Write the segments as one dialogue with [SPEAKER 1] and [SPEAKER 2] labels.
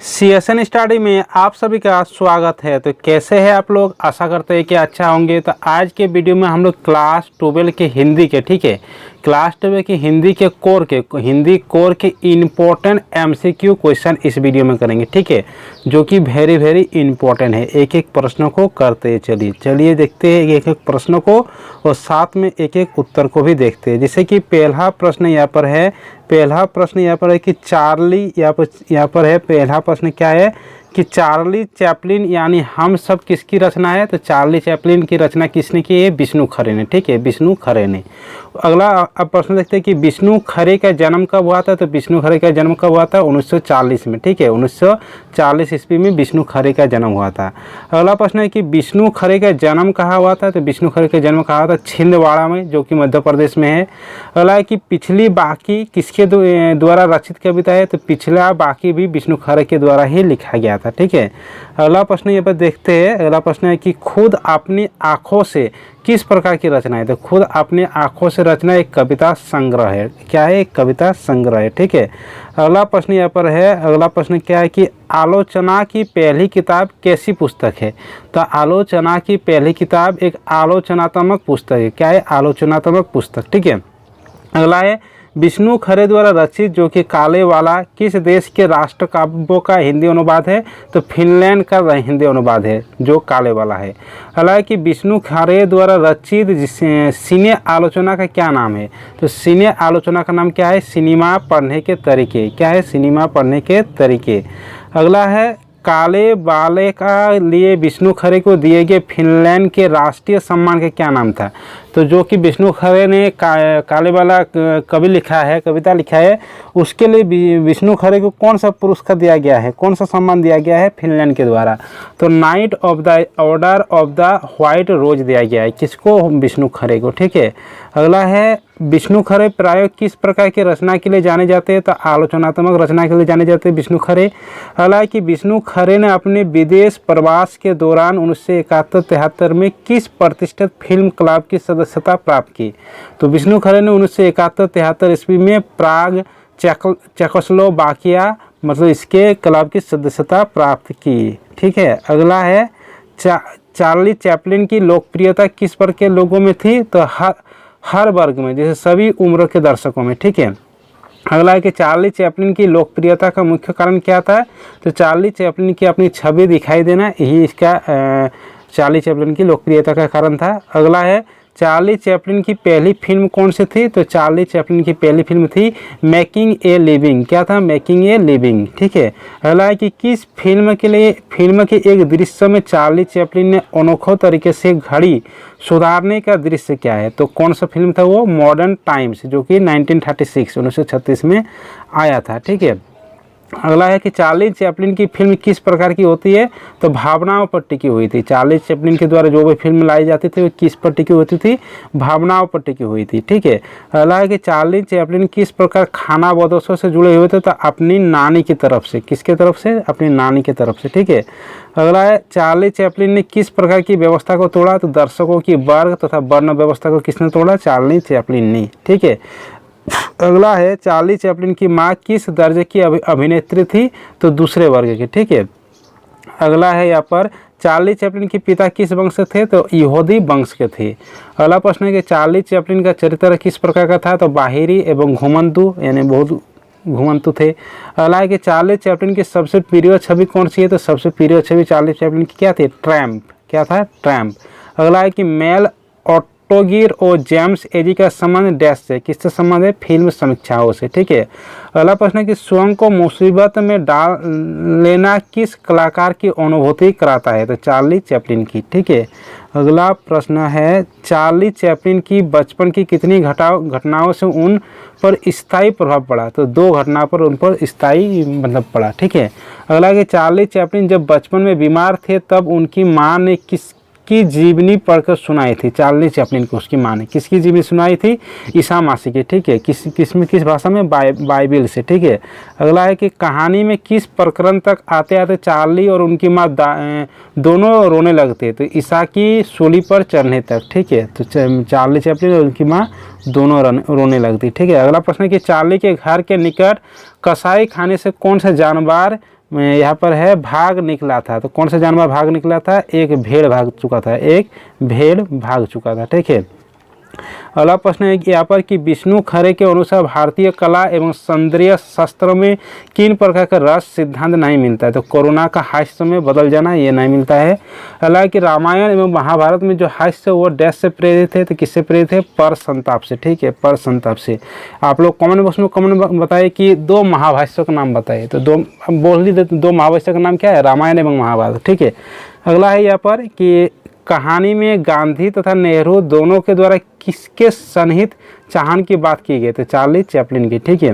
[SPEAKER 1] CSN study में आप सभी का स्वागत है। तो कैसे हैं आप लोग? आशा करते हैं कि अच्छा होंगे। तो आज के वीडियो में हम लोग क्लास 12 के हिंदी के क्लास 12 की हिंदी के हिंदी कोर के इम्पोर्टेंट एमसीक्यू क्वेश्चन इस वीडियो में करेंगे, ठीक है, जो कि वेरी इम्पोर्टेंट है। एक एक प्रश्नों को करते चलिए देखते हैं एक एक प्रश्नों को और साथ में एक एक उत्तर को भी देखते हैं। जैसे कि पहला प्रश्न यहाँ पर है कि चार्ली, यहाँ पर है पहला प्रश्न क्या है कि चार्ली चैपलिन यानी हम सब किसकी रचना है? तो चार्ली चैपलिन की रचना किसने की है? विष्णु खरे ने, ठीक है, विष्णु खरे ने। अगला अब प्रश्न देखते हैं कि विष्णु खरे का जन्म कब हुआ था? तो विष्णु खरे का जन्म कब हुआ था? 1940 में, ठीक है, 1940 ईस्वी में विष्णु खरे का जन्म हुआ था। अगला प्रश्न है कि विष्णु खरे का जन्म कहाँ हुआ था? तो विष्णु खरे का जन्म कहाँ हुआ था? छिंदवाड़ा में, जो कि मध्य प्रदेश में है। अगला है कि पिछली बाकी किसके द्वारा रचित कविता है? तो पिछला बाकी भी विष्णु खरे के द्वारा ही लिखा गया था, ठीक है। अगला प्रश्न यहाँ पर देखते हैं। अगला प्रश्न है कि खुद अपनी आँखों से किस प्रकार की रचना है? तो खुद अपने आँखों से रचना एक कविता संग्रह है। क्या है? एक कविता संग्रह है, ठीक है। अगला प्रश्न यहाँ पर है, अगला प्रश्न क्या है कि आलोचना की पहली किताब कैसी पुस्तक है? तो आलोचना की पहली किताब एक आलोचनात्मक पुस्तक है। क्या है? आलोचनात्मक पुस्तक, ठीक है। अगला है विष्णु खरे द्वारा रचित जो कि कालेवाला किस देश के राष्ट्र काव्यों का हिंदी अनुवाद है? तो फिनलैंड का हिंदी अनुवाद है जो कालेवाला है। हालांकि विष्णु खरे द्वारा रचित सिने आलोचना का क्या नाम है? तो सिने आलोचना का नाम क्या है? सिनेमा पढ़ने के तरीके। क्या है? सिनेमा पढ़ने के तरीके। अगला है कालेवाले का लिए विष्णु खरे को दिए गए फिनलैंड के राष्ट्रीय सम्मान का क्या नाम था? तो जो कि विष्णु खरे ने कालेवाला कविता लिखा है, उसके लिए विष्णु खरे को कौन सा पुरस्कार दिया गया है? कौन सा सम्मान दिया गया है फिनलैंड के द्वारा? तो knight of the order of the white rose दिया गया है। किसको? विष्णु खरे को, ठीक है। अगला है विष्णु खरे प्राय किस प्रकार की रचना के लिए जाने जाते हैं? तो आलोचनात्मक रचना के लिए जाने जाते हैं विष्णु खरे। हालांकि विष्णु खरे ने अपने विदेश प्रवास के दौरान 1971-73 में किस प्रतिष्ठित फिल्म क्लब की सदस्यता प्राप्त की? तो विष्णु खरे ने 1971-73 ईस्वी में प्राग चेकोस्लोवाकिया मतलब इसके क्लब की सदस्यता प्राप्त की, ठीक है। अगला है चार्ली चैपलिन की लोकप्रियता किस वर्ग के लोगों में थी? तो हर वर्ग में, जैसे सभी उम्र के दर्शकों में, ठीक है। अगला है कि चार्ली चैपलिन की लोकप्रियता का मुख्य कारण क्या था? तो चार्ली चैपलिन की अपनी छवि दिखाई देना यही इसका चार्ली चैपलिन की लोकप्रियता का कारण था। अगला है चार्ली चैपलिन की पहली फिल्म कौन सी थी? तो चार्ली चैपलिन की पहली फिल्म थी मेकिंग ए लिविंग। क्या था? मेकिंग ए लिविंग, ठीक है। अगला है कि किस फिल्म के एक दृश्य में चार्ली चैपलिन ने अनोखे तरीके से घड़ी सुधारने का दृश्य क्या है? तो कौन सा फिल्म था वो? मॉडर्न टाइम्स, जो कि 1936 में आया था, ठीक है। अगला है कि चार्ली चैपलिन की फिल्म किस प्रकार की होती है? तो भावनाओं पर टिकी हुई थी। चार्ली चैपलिन के द्वारा जो भी फिल्म लाई जाती थी वो किस पर टिकी होती थी? भावनाओं पर टिकी हुई थी, ठीक है। अगला है कि चार्ली चैपलिन किस प्रकार खानाबदोशों से जुड़े हुए थे? तो अपनी नानी की तरफ से। किसके तरफ से? अपनी नानी की तरफ से, ठीक है। अगला है चार्ली चैपलिन ने किस प्रकार की व्यवस्था को तोड़ा? तो दर्शकों की वर्ग तथा वर्ण व्यवस्था को किसने तोड़ा? चार्ली चैपलिन ने, ठीक है। अगला है चार्ली चैपलिन की माँ किस दर्जे की अभिनेत्री थी? तो दूसरे वर्ग की, ठीक है। अगला है यहाँ पर चार्ली चैपलिन के पिता किस वंश से थे? तो यहूदी वंश के थे। अगला प्रश्न है कि चार्ली चैपलिन का चरित्र किस प्रकार का था? तो बाहरी एवं घुमंतु, यानी बहुत घुमंतु थे। अगला है कि चार्ली चैपलिन की सबसे प्रिय छवि कौन सी है? तो सबसे प्रिय छवि चार्ली चैपलिन की क्या थी? ट्रैम्प। क्या था? ट्रैम्प। अगला है कि मेल ऑटोगिर और जेम्स एजी का संबंध डैश से, किससे संबंध है? फिल्म समीक्षाओं से, ठीक है। अगला प्रश्न है कि स्वयं को मुसीबत में डाल लेना किस कलाकार की अनुभूति कराता है? तो चार्ली चैपलिन की, ठीक है। अगला प्रश्न है चार्ली चैपलिन की बचपन की कितनी घटनाओं से उन पर स्थायी प्रभाव पड़ा? तो 2 घटना पर उन पर स्थायी मतलब पड़ा, ठीक है। अगला कि चार्ली चैपलिन जब बचपन में बीमार थे तब उनकी माँ ने किसकी जीवनी पढ़कर सुनाई थी? चार्ली चैपलिन को उसकी माँ ने किसकी जीवनी सुनाई थी? ईसा मसीह की, ठीक है। किस भाषा में? बाइबिल से, ठीक है। अगला है कि कहानी में किस प्रकरण तक आते आते चार्ली और उनकी माँ दोनों रोने लगते? तो ईसा की सूली पर चढ़ने तक, ठीक है। तो चार्ली चैपलिन और उनकी माँ दोनों रोने लगती, ठीक है। अगला प्रश्न है कि चार्ली के घर के निकट कसाई खाने से कौन सा जानवर यहाँ पर है भाग निकला था, तो कौन सा जानवर भाग निकला था? एक भेड़ भाग चुका था, एक भेड़ भाग चुका था। ठीक है, अगला प्रश्न है कि यहाँ पर कि विष्णु खरे के अनुसार भारतीय कला एवं सौंदर्य शास्त्रों में किन प्रकार का रस सिद्धांत नहीं मिलता है? तो कोरोना का हास्य में बदल जाना, ये नहीं मिलता है। हालांकि रामायण एवं महाभारत में जो हास्य वो डैश से प्रेरित है, तो किससे प्रेरित है? पर संताप से। ठीक है, पर संताप से। आप लोग कमेंट बॉक्स में कमेंट बताइए कि 2 महाभाष्यों का नाम बताइए। तो बोल ही देते, 2 महाभाष्यों का नाम क्या है? रामायण एवं महाभारत। ठीक है, अगला है यहाँ पर कि कहानी में गांधी तथा नेहरू दोनों के द्वारा किसके सन्निहित चाहन की बात की गई? तो चार्ली चैपलिन की। ठीक है,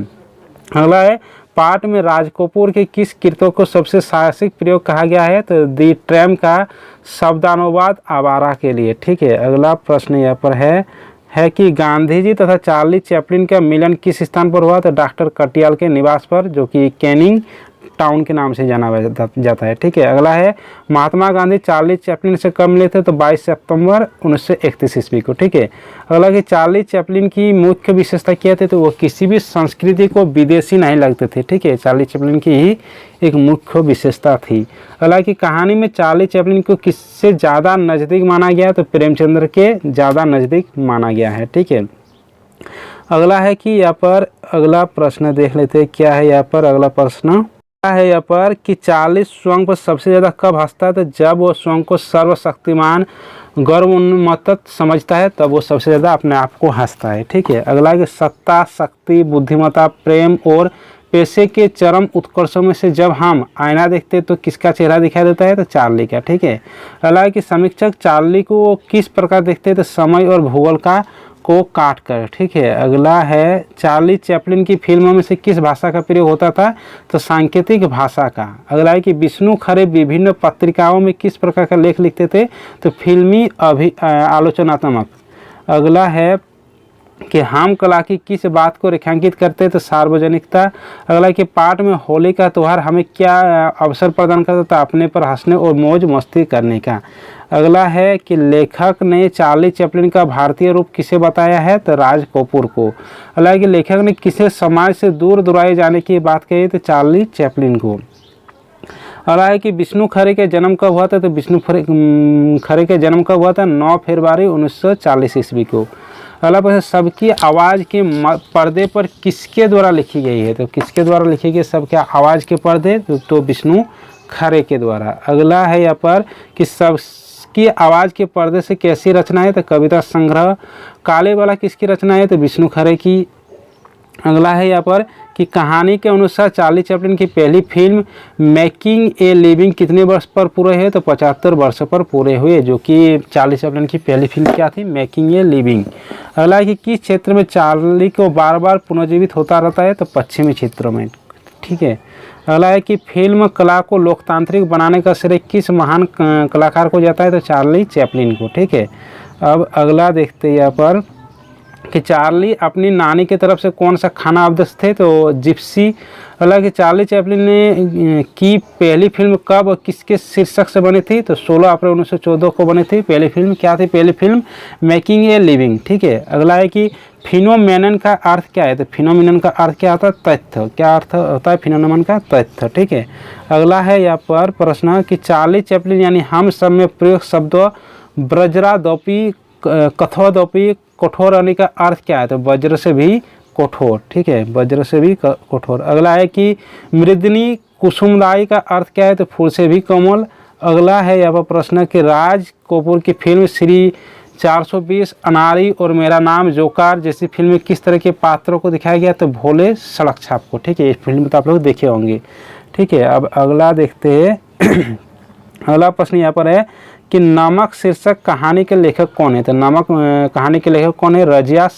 [SPEAKER 1] अगला है पाठ में राज कपूर के किस कृतों को सबसे साहसिक प्रयोग कहा गया है? तो दी ट्रैम का शब्दानुवाद आवारा के लिए। ठीक है, अगला प्रश्न यहाँ पर है कि गांधी जी तथा चार्ली चैपलिन का मिलन किस स्थान पर हुआ? तो डॉक्टर कटियाल के निवास पर, जो कि कैनिंग टाउन के नाम से जाना जाता है। ठीक है, अगला है महात्मा गांधी चार्ली चैपलिन से कब मिले थे? तो 22 सितंबर 1931 ईस्वी को। ठीक है, अगला कि चार्ली चैपलिन की मुख्य विशेषता क्या थी? तो वो किसी भी संस्कृति को विदेशी नहीं लगते थे। ठीक है, चार्ली चैपलिन की ही एक मुख्य विशेषता थी। अगला कि कहानी में चार्ली चैपलिन को किससे ज़्यादा नज़दीक माना गया? तो प्रेमचंद्र के ज़्यादा नज़दीक माना गया है। ठीक है, अगला है कि यहाँ पर अगला प्रश्न देख लेते हैं क्या है यहाँ पर। अगला प्रश्न है यहाँ पर कि चार्ली स्वयं पर सबसे ज़्यादा कब हंसता है? तो जब वो स्वयं को सर्वशक्तिमान गर्व उन्मत्त समझता है, तब वो सबसे ज़्यादा अपने आप को हंसता है। ठीक है, अगला है कि सत्ता, शक्ति, बुद्धिमत्ता, प्रेम और पैसे के चरम उत्कर्षों में से जब हम आईना देखते हैं तो किसका चेहरा दिखाई देता है? तो चार्ली का। ठीक है, अगला है कि समीक्षक चार्ली को किस प्रकार देखते हैं? तो समय और भूगोल का को काट कर। ठीक है, अगला है चार्ली चैपलिन की फिल्मों में से किस भाषा का प्रयोग होता था? तो सांकेतिक भाषा का। अगला है कि विष्णु खरे विभिन्न पत्रिकाओं में किस प्रकार का लेख लिखते थे? तो फिल्मी आलोचनात्मक। अगला है कि हम कला की किस बात को रेखांकित करते हैं? तो सार्वजनिकता। अगला कि पाठ में होली का त्यौहार हमें क्या अवसर प्रदान करता था? अपने पर हंसने और मौज मस्ती करने का। अगला है कि लेखक ने चार्ली चैपलिन का भारतीय रूप किसे बताया है? तो राज कपूर को। अगला है कि लेखक ने किसे समाज से दूर दुराए जाने की बात कही? तो चार्ली चैपलिन को। अगला है कि विष्णु खरे के जन्म कब हुआ था? तो विष्णु खरे के जन्म कब हुआ था? 9 फरवरी 1940 ईस्वी को। अगला प्रश्न, सबकी आवाज़ के पर्दे पर किसके द्वारा लिखी गई है? तो किसके द्वारा लिखी गई सबके आवाज़ के पर्दे? तो विष्णु खरे के द्वारा। अगला है यहाँ पर कि सबकी आवाज़ के पर्दे से कैसी रचना है? तो कविता संग्रह। काले वाला किसकी रचना है? तो विष्णु खरे की। अगला है यहाँ पर कि कहानी के अनुसार चार्ली चैपलिन की पहली फिल्म मेकिंग ए लिविंग कितने वर्ष पर पूरे हुए? तो 75 वर्ष पर पूरे हुए, जो कि चार्ली चैपलिन की पहली फिल्म क्या थी? Making a living. अगला है कि किस क्षेत्र में चार्ली को बार बार पुनर्जीवित होता रहता है? तो पश्चिमी क्षेत्रों में। ठीक है, अगला है कि फिल्म कला को लोकतांत्रिक बनाने का श्रेय किस महान कलाकार को जाता है? तो चार्ली चैपलिन को। ठीक है, अब अगला देखते हैं यहाँ पर कि चार्ली अपनी नानी की तरफ से कौन सा खाना अवदस्त थे? तो जिप्सी। हालांकि चार्ली चैपलिन ने की पहली फिल्म कब और किसके शीर्षक से बनी थी? तो 16 अप्रैल 1914 को बनी थी। पहली फिल्म क्या थी? पहली फिल्म मेकिंग ए लिविंग। ठीक है, अगला है कि फिनोमेनन का अर्थ क्या है? तो फिनोमेनन का अर्थ क्या होता है? तथ्य। क्या अर्थ होता है फिनोमेनन का? तथ्य। ठीक है, अगला है यहाँ पर प्रश्न कि चार्ली चैपलिन यानी हम सब में प्रयोग शब्द वज्रादपि कठोरदपि कठोर आने का अर्थ क्या है? तो वज्र से भी कठोर। ठीक है, वज्र से भी कठोर। अगला है कि मृदनी कुसुमदाई का अर्थ क्या है? तो फूल से भी कोमल। अगला है यहाँ पर प्रश्न कि राज कपूर की फिल्म श्री 420, अनारी और मेरा नाम जोकार जैसी फिल्म में किस तरह के पात्रों को दिखाया गया? तो भोले सड़क छाप को। ठीक है, इस फिल्म में तो आप लोग देखे होंगे। ठीक है, अब अगला देखते हैं। अगला प्रश्न यहाँ पर है कि नमक शीर्षक कहानी के लेखक कौन है? तो नमक कहानी के लेखक कौन है? रजिया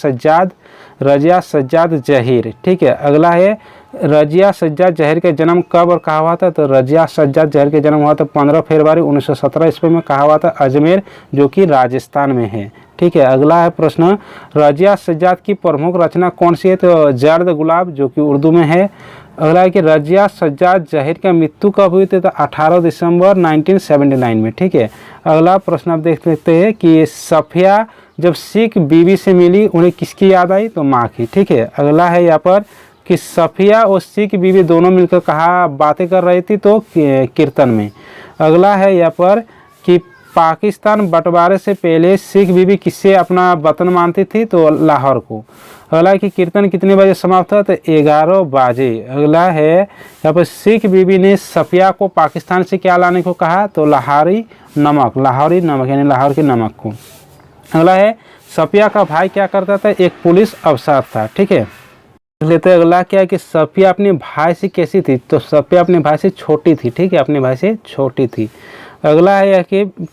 [SPEAKER 1] सज्जाद जहीर। ठीक है, अगला है रजिया सज्जाद जहीर का जन्म कब और कहाँ हुआ था? तो रजिया सज्जाद जहीर का जन्म हुआ था 15 फरवरी 1917 ईस्वी में। कहाँ हुआ था? अजमेर, जो कि राजस्थान में है। ठीक है, अगला है प्रश्न रजिया सज्जाद की प्रमुख रचना कौन सी है? तो जर्द गुलाब, जो कि उर्दू में है। अगला है कि रजिया सज्जाद जहीर का मृत्यु कब हुई थी? तो 18 दिसंबर 1979 में। ठीक है, अगला प्रश्न आप देख सकते हैं कि सफिया जब सिख बीवी से मिली उन्हें किसकी याद आई? तो माँ की। ठीक है, अगला है यहाँ पर कि सफिया और सिख बीबी दोनों मिलकर कहा बातें कर रही थी तो कीर्तन में। अगला है यहाँ पर कि पाकिस्तान बंटवारे से पहले सिख बीबी किससे अपना वतन मानती थी तो लाहौर को। अगला है कि कीर्तन कितने बजे समाप्त हुआ तो 11 बजे। अगला है यहाँ पर सिख बीबी ने सफिया को पाकिस्तान से क्या लाने को कहा तो लाहौरी नमक यानी लाहौर के नमक को। अगला है सफिया का भाई क्या करता था, एक पुलिस अफसर था। ठीक है, लेते अगला क्या है कि सफिया अपने भाई से कैसी थी तो सफिया अपने भाई से छोटी थी। ठीक है, अपने भाई से छोटी थी। अगला है यह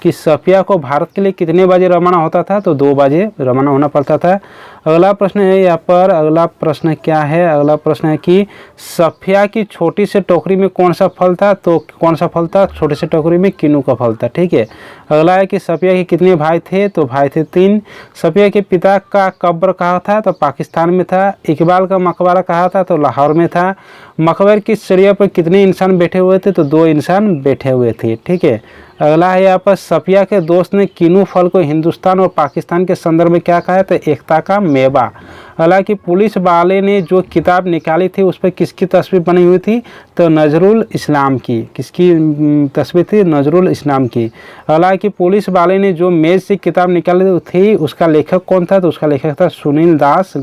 [SPEAKER 1] कि सफिया को भारत के लिए कितने बजे रवाना होता था तो 2 बजे रवाना होना पड़ता था। अगला प्रश्न है यहाँ पर, अगला प्रश्न क्या है, अगला प्रश्न है कि सफिया की छोटी से टोकरी में कौन सा फल था तो कौन सा फल था, छोटी से टोकरी में किन्नू का फल था। ठीक है, अगला है कि सफिया के कितने भाई थे तो भाई थे 3। सफिया के पिता का कब्र कहाँ था तो पाकिस्तान में था। इकबाल का मकबरा कहाँ था तो लाहौर में था। मकबर की सीढ़ियों पर कितने इंसान बैठे हुए थे तो 2 इंसान बैठे हुए थे। ठीक है, अगला है यहाँ पर सफिया के दोस्त ने किन्नू फल को हिंदुस्तान और पाकिस्तान के संदर्भ में क्या कहा है तो एकता का मेवा। हालांकि पुलिस वाले ने जो किताब निकाली थी उस पर किसकी तस्वीर बनी हुई थी तो नजरुल इस्लाम की। किसकी तस्वीर थी, नजरुल इस्लाम की। हालांकि पुलिस वाले ने जो मेज से किताब निकाली थी उसका लेखक कौन था तो उसका लेखक था सुनील दास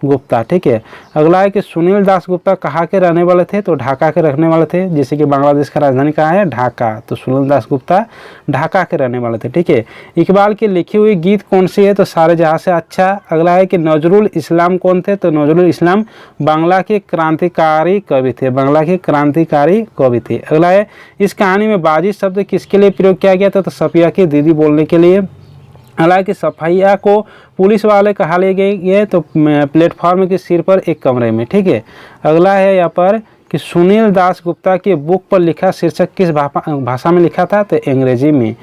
[SPEAKER 1] गुप्ता। ठीक है, अगला है कि सुनील दास गुप्ता कहाँ के रहने वाले थे तो ढाका के रहने वाले थे। जैसे कि बांग्लादेश का राजधानी कहाँ है ढाका, तो सुनील दास गुप्ता ढाका के रहने वाले थे। ठीक है, इकबाल की लिखी हुई गीत कौन सी है तो सारे जहाँ से अच्छा। अगला है कि नजरुल इस्लाम कौन थे तो नजरुल इस्लाम बांग्ला के क्रांतिकारी कवि थे, अगला है इस कहानी में बाजी शब्द किसके लिए प्रयोग किया गया था तो सफिया की दीदी बोलने के लिए। हालांकि सफिया को पुलिस वाले कहाँ ले गए तो प्लेटफॉर्म के सिर पर एक कमरे में। ठीक है, अगला है यहाँ पर कि सुनील दास गुप्ता की बुक पर लिखा शीर्षक किस भाषा में लिखा था तो अंग्रेजी में।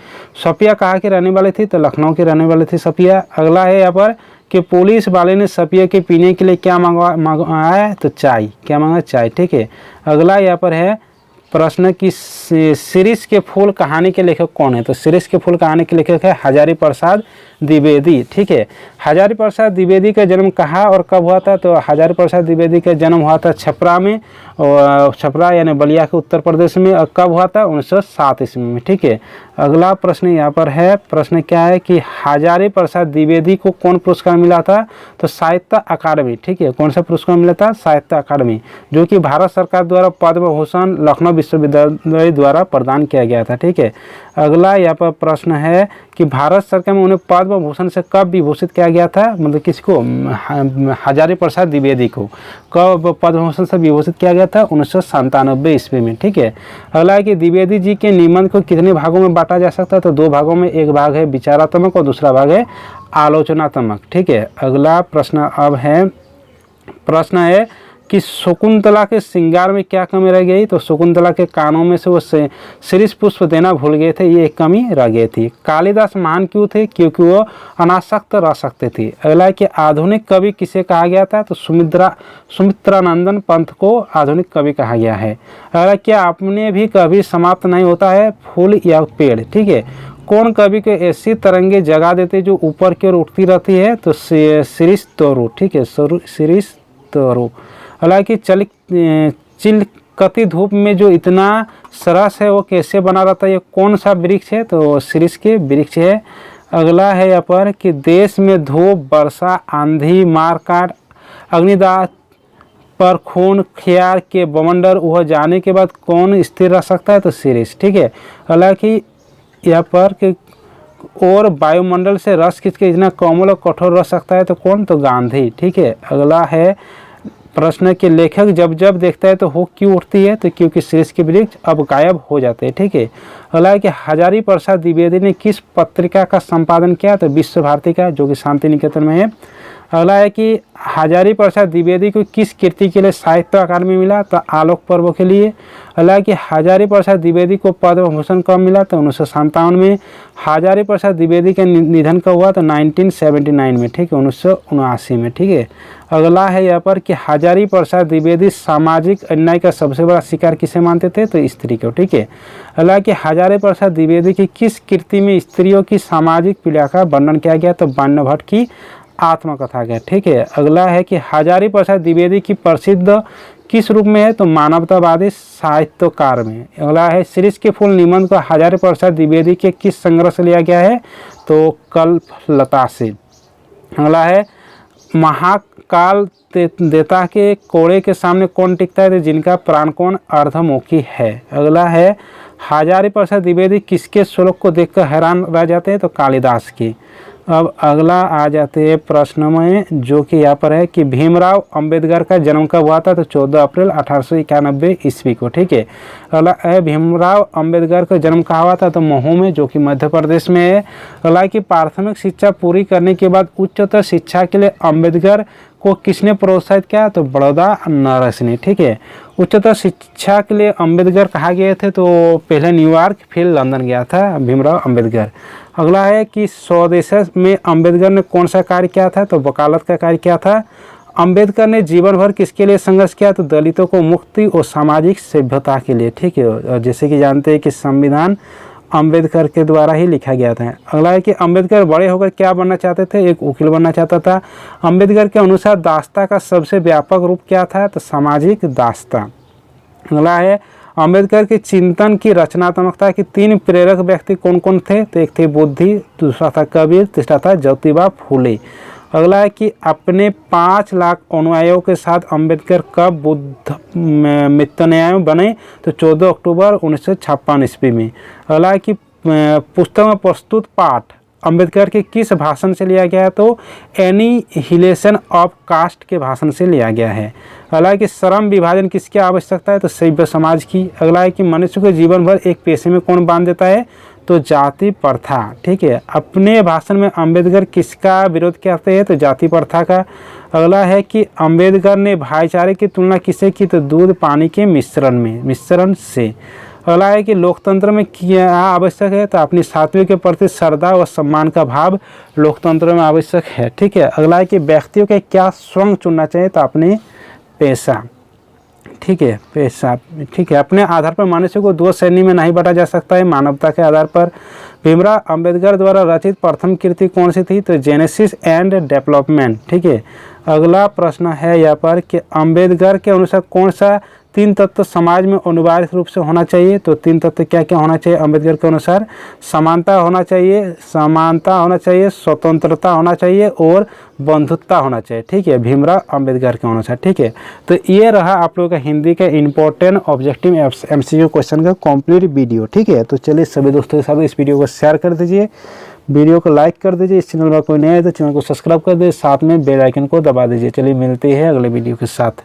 [SPEAKER 1] सफिया कहाँ की रहने वाली थी तो लखनऊ की रहने वाली थी सफिया। अगला है यहाँ पर कि पुलिस वाले ने सफिया के पीने के लिए क्या मंगवाया तो चाय, क्या मंगाया चाय। ठीक है, अगला यहाँ पर है प्रश्न की शिरीष के फूल कहानी के लेखक कौन है तो शिरीष के फूल कहानी के लेखक है हजारी प्रसाद द्विवेदी। ठीक है, हजारी प्रसाद द्विवेदी का जन्म कहाँ और कब हुआ था तो हजारी प्रसाद द्विवेदी का जन्म हुआ था छपरा में, और छपरा यानी बलिया के उत्तर प्रदेश में। और कब हुआ था 1907 ईस्वी में। ठीक है, अगला प्रश्न यहाँ पर है, प्रश्न क्या है कि हजारी प्रसाद द्विवेदी को कौन पुरस्कार मिला था तो साहित्य अकादमी। ठीक है, कौन सा पुरस्कार मिला था साहित्य अकादमी, जो कि भारत सरकार द्वारा पद्म भूषण लखनऊ विश्वविद्यालय द्वारा प्रदान किया गया था। ठीक है, अगला यहाँ पर प्रश्न है कि भारत सरकार में उन्हें पद्म भूषण से कब विभूषित किया गया था, मतलब किसको, हजारी प्रसाद द्विवेदी को कब पद्म भूषण से विभूषित किया गया था 1997 ईस्वी में। ठीक है, अगला है कि द्विवेदी जी के निबंध को कितने भागों में बांटा जा सकता है तो 2 भागों में, एक भाग है विचारात्मक और दूसरा भाग है आलोचनात्मक। ठीक है, अगला प्रश्न अब है, प्रश्न है कि शकुंतला के श्रृंगार में क्या कमी रह गई तो शकुंतला के कानों में से वो शिरीष पुष्प देना भूल गए थे, ये एक कमी रह गई थी। कालिदास महान क्यों थे, क्योंकि वो अनासक्त रह सकते थे। अगला है कि आधुनिक कवि किसे कहा गया था तो सुमित्रानंदन पंत को आधुनिक कवि कहा गया है। अगला क्या अपने भी कभी समाप्त नहीं होता है फूल या पेड़। ठीक है, कौन कवि को ऐसी तरंगे जगा देते जो ऊपर की ओर उठती रहती है तो शिरीष तोरू। ठीक है, शिरीष तोरू। हालांकि चिलकती धूप में जो इतना सरस है वो कैसे बना रहता है, ये कौन सा वृक्ष है तो शिरीष के वृक्ष है। अगला है यहाँ पर कि देश में धूप वर्षा आंधी मारकाट अग्निदाह पर खून खियार के बवंडर वह जाने के बाद कौन स्थिर रह सकता है तो शिरीष। ठीक है, हालांकि यहाँ पर कि और वायुमंडल से रस खींच के इतना कोमल और कठोर रह सकता है तो कौन तो गांधी। ठीक है, अगला है प्रश्न के लेखक जब जब देखता है तो हो क्यों उठती है तो क्योंकि शिरीष के वृक्ष अब गायब हो जाते हैं। ठीक है, अगला है कि हजारी प्रसाद द्विवेदी ने किस पत्रिका का संपादन किया तो विश्व भारती का, जो कि शांति निकेतन में है। अगला है कि हजारी प्रसाद द्विवेदी को किस कृति के लिए साहित्य अकादमी मिला तो आलोक पर्व के लिए। अगला है कि हजारी प्रसाद द्विवेदी को पद्म भूषण कब मिला तो 1957 में। हजारी प्रसाद द्विवेदी का निधन कब हुआ तो 1979 में। ठीक है, 1979 में। ठीक है, अगला है यहाँ पर कि हजारी प्रसाद द्विवेदी सामाजिक अन्याय का सबसे बड़ा शिकार किसे मानते थे तो स्त्री को। ठीक है, अगला कि हजारी प्रसाद द्विवेदी की किस कृति में स्त्रियों की सामाजिक पीड़ा का वर्णन किया गया तो बाण्य भट्ट की आत्मकथा का, ठीक है। अगला है कि हजारी प्रसाद द्विवेदी की प्रसिद्ध किस रूप में है, तो मानवतावादी साहित्यकार में। अगला है सीरीज के फूल निबंध को हजारी प्रसाद द्विवेदी के किस संग्रह से लिया गया है, तो कल्पलता से। अगला है महाकाल देवता के कोड़े के सामने कौन टिकता है, तो जिनका प्राणकोण अर्धमुखी है। अगला है हजारी प्रसाद द्विवेदी किसके श्लोक को देखकर हैरान रह जाते हैं, तो कालिदास की। अब अगला आ जाते हैं प्रश्न में, जो कि यहाँ पर है कि भीमराव अंबेडकर का जन्म कब हुआ था, तो 14 अप्रैल 1891 ईस्वी को, ठीक है। अगला है भीमराव अंबेडकर का जन्म कहाँ हुआ था, तो महू में, जो कि मध्य प्रदेश में है। अगला कि प्राथमिक शिक्षा पूरी करने के बाद उच्चतर शिक्षा के लिए अंबेडकर को किसने प्रोत्साहित किया, तो बड़ौदा नरस ने, ठीक है। उच्चतर शिक्षा के लिए अंबेडकर कहाँ गए थे, तो पहले न्यूयॉर्क फिर लंदन गया था भीमराव अंबेडकर। अगला है कि स्वदेश में अंबेडकर ने कौन सा कार्य किया था, तो वकालत का कार्य किया था। अंबेडकर ने जीवन भर किसके लिए संघर्ष किया, तो दलितों को मुक्ति और सामाजिक सभ्यता के लिए, ठीक है। और जैसे कि जानते हैं कि संविधान अंबेडकर के द्वारा ही लिखा गया था। अगला है कि अंबेडकर बड़े होकर क्या बनना चाहते थे, एक वकील बनना चाहता था। अंबेडकर के अनुसार दास्ता का सबसे व्यापक रूप क्या था, तो सामाजिक दास्ता। अगला है अंबेडकर के चिंतन की रचनात्मकता के 3 प्रेरक व्यक्ति कौन कौन थे, तो एक थे बुद्धि, दूसरा था कबीर, तीसरा था ज्योतिबा फूले। अगला है कि अपने 5 लाख अनुयायियों के साथ अंबेडकर कब बुद्ध मितन्याय बने, तो 14 अक्टूबर 1956 ईस्वी में। अगला है कि पुस्तक में प्रस्तुत पाठ अंबेडकर के किस भाषण से लिया गया है, तो एनिहिलेशन ऑफ कास्ट के भाषण से लिया गया है। अगला है कि श्रम विभाजन किसकी आवश्यकता है, तो सभ्य समाज की। अगला है कि मनुष्य को जीवन भर एक पेशे में कौन बांध देता है, तो जाति प्रथा, ठीक है। अपने भाषण में अंबेडकर किसका विरोध करते हैं, तो जाति प्रथा का। अगला है कि अंबेडकर ने भाईचारे की तुलना किससे की, तो दूध पानी के मिश्रण से। अगला है कि लोकतंत्र में क्या आवश्यक है, तो अपनी साथियों के प्रति श्रद्धा और सम्मान का भाव लोकतंत्र में आवश्यक है, ठीक है। अगला है कि व्यक्तियों के क्या स्वयं चुनना चाहिए, तो अपने पेशा, ठीक है, पेशा, ठीक है। अपने आधार पर मनुष्य को 2 श्रेणी में नहीं बांटा जा सकता है, मानवता के आधार पर। भीमराव अंबेडकर द्वारा रचित प्रथम कृति कौन सी थी, तो जेनेसिस एंड डेवलपमेंट, ठीक है। अगला प्रश्न है यहाँ पर कि अंबेडकर के अनुसार कौन सा 3 तत्व समाज में अनिवार्य रूप से होना चाहिए, तो 3 तत्व क्या क्या होना चाहिए अंबेडकर के अनुसार, समानता होना चाहिए, स्वतंत्रता होना चाहिए और बंधुत्व होना चाहिए, ठीक है, भीमराव अंबेडकर के अनुसार, ठीक है। तो ये रहा आप लोगों का हिंदी का इंपॉर्टेंट ऑब्जेक्टिव MCQ क्वेश्चन का कंप्लीट वीडियो, ठीक है। तो चलिए सभी दोस्तों के साथ इस वीडियो को शेयर कर दीजिए, वीडियो को लाइक कर दीजिए। इस चैनल पर कोई नया है तो चैनल को सब्सक्राइब कर दीजिए, साथ में बेल आइकन को दबा दीजिए। चलिए मिलते हैं अगले वीडियो के साथ।